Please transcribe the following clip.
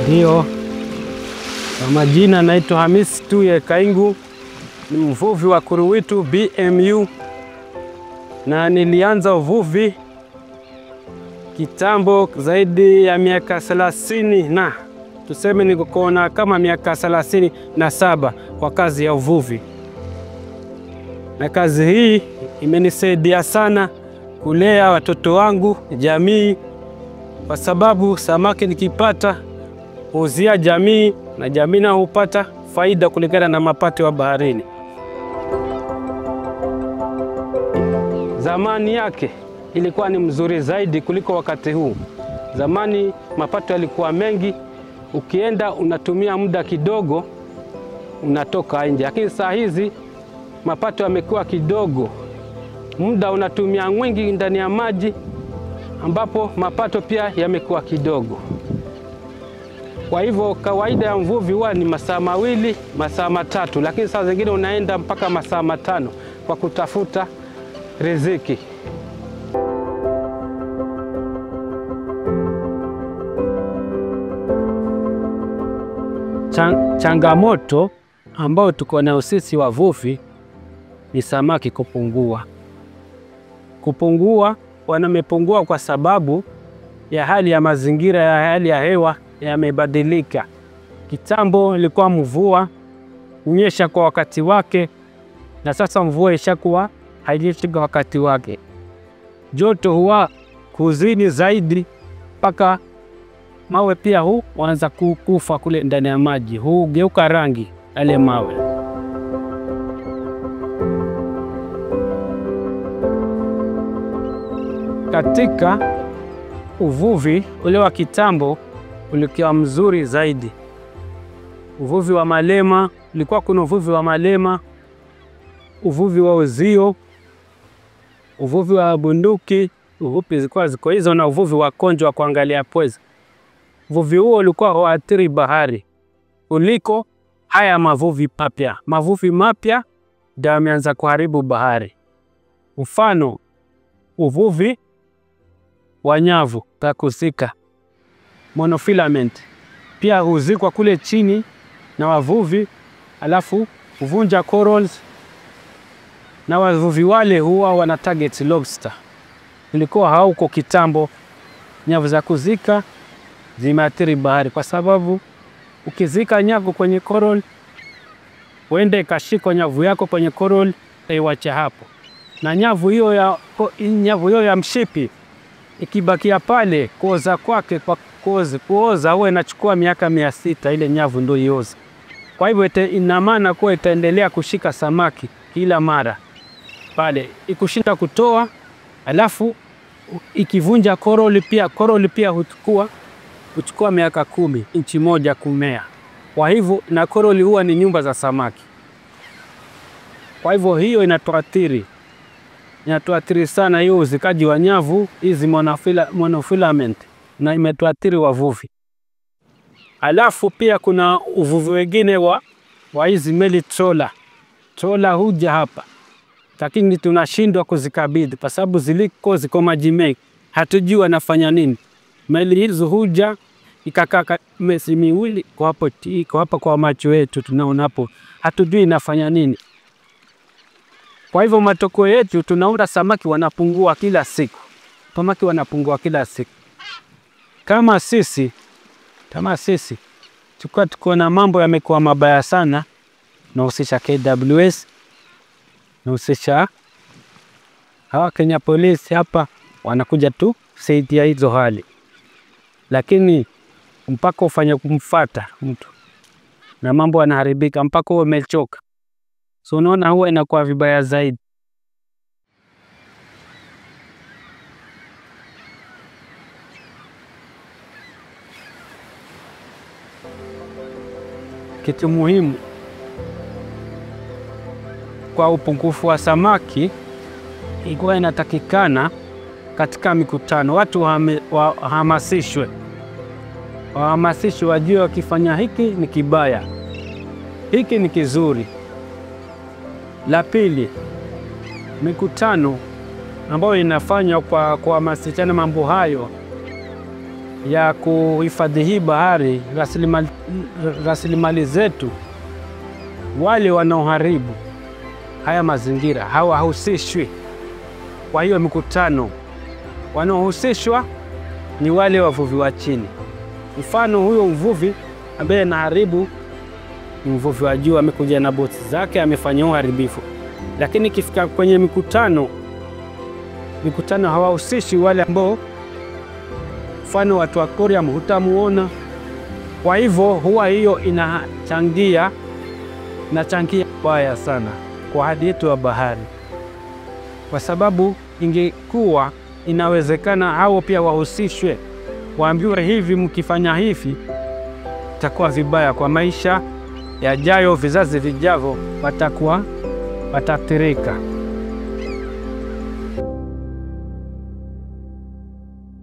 Ndio, kwa majina naitwa Hamisi Tuye Kaingu, ni mvuvi wa Kuruwitu BMU, na nilianza uvuvi kitambo zaidi ya miaka 30 na tuseme niko na kama miaka 37 kwa kazi ya uvuvi. Na kazi hii imenisaidia sana kulea watoto wangu, jamii, kwa sababu samaki nikipata huuzia jamii na jamii na hupata faida kulingana na mapato ya baharini. Zamani yake ilikuwa ni mzuri zaidi kuliko wakati huu. Zamani mapato yalikuwa mengi, ukienda unatumia muda kidogo unatoka nje. Lakini saa hizi mapato yamekuwa kidogo, muda unatumia mwingi ndani ya maji, ambapo mapato pia yamekuwa kidogo. Kwa hivyo kawaida ya mvuvi huwa ni masaa 2, masaa 3, lakini saa zingine unaenda mpaka masaa 5 kwa kutafuta riziki. Changamoto ambao tuko nayo sisi wavuvi ni samaki kupungua. Wamepungua kwa sababu ya hali ya mazingira, ya hali ya hewa yamebadilika. Kitambo ilikuwa mvua unyesha kwa wakati wake, na sasa mvua ishakuwa haijeshi kwa wakati wake. Joto huwa kuzini zaidi mpaka mawe pia wanaanza kufa kule ndani ya maji, hugeuka rangi yale mawe. Katika uvuvi ule wa kitambo ulikuwa mzuri zaidi. Uvuvi wa malema, ulikuwa kuna uvuvi wa malema, uvuvi wa uzio, uvuvi wa bunduki, uvuvi ziko hizo, na uvuvi wa konjo wa kuangalia pweza. Uvuvi huo ulikuwa huathiri bahari kuliko haya mavuvi mapya. Mavuvi mapya ndio yameanza kuharibu bahari. Mfano, uvuvi wa nyavu za kuzika, monofilament, pia huzikwa kule chini na wavuvi, alafu huvunja corals, na wavuvi wale huwa wana target lobster. Ilikuwa hauko kitambo. Nyavu za kuzika zimeathiri bahari, kwa sababu ukizika nyavu kwenye coral, uende ikashika nyavu yako kwenye coral, utaiacha hapo. Na nyavu hiyo ya mshipi ikibakia pale, kuoza kwake kuoza huwa inachukua miaka 600 ile nyavu ndio ioze. Kwa hivyo ina maana kuwa itaendelea kushika samaki kila mara pale, ikushinda kutoa, alafu ikivunja coral pia huchukua miaka 10 inchi moja kumea. Kwa hivyo na coral huwa ni nyumba za samaki. Kwa hivyo hiyo inatuathiri sana, hiyo uzikaji wa nyavu hizi monofilament, na imetuathiri wavuvi. Alafu pia kuna uvuvi wengine wa hizi meli trola huja hapa, lakini tunashindwa kuzikabidhi kwa sababu ziko maji mengi, hatujui wanafanya nini. Meli hizo huja ikakaa miezi 2 kwa hapa kwa macho yetu tunaona hapo, hatujui inafanya nini. Kwa hivyo matokeo yetu tunaona samaki wanapungua kila siku. Samaki wanapungua kila siku. Kama sisi tuko na mambo yamekuwa mabaya sana, na husisha KWS, na husisha hawa Kenya Police hapa, wanakuja tu kusaidia hizo hali. Lakini mpaka ufanye kumfuata mtu na mambo yanaharibika, mpaka umechoka. So unaona huwa inakuwa vibaya zaidi. Kitu muhimu kwa upungufu wa samaki, ilikuwa inatakikana katika mikutano watu wahamasishwe, wajue wakifanya hiki ni kibaya, hiki ni kizuri. La pili, mikutano ambayo inafanywa kwa kuhamasishana mambo hayo ya kuhifadhi hii bahari, rasilimali zetu, wale wanaoharibu haya mazingira hawahusishwi. Kwa hiyo mikutano, wanaohusishwa ni wale wavuvi wa chini. Mfano, huyo mvuvi ambaye anaharibu, mvuvi wa juu amekuja na boti zake, amefanya uharibifu. Lakini kifika kwenye mikutano hawahusishi wale ambao, mfano watu wa Korea hutamuona. Kwa hivyo huwa hiyo inachangia baya sana kwa hali yetu ya bahari, kwa sababu ingekuwa inawezekana hao pia wahusishwe, waambiwe hivi, mkifanya hivi itakuwa vibaya kwa maisha yajayo, vizazi vijavyo wataathirika.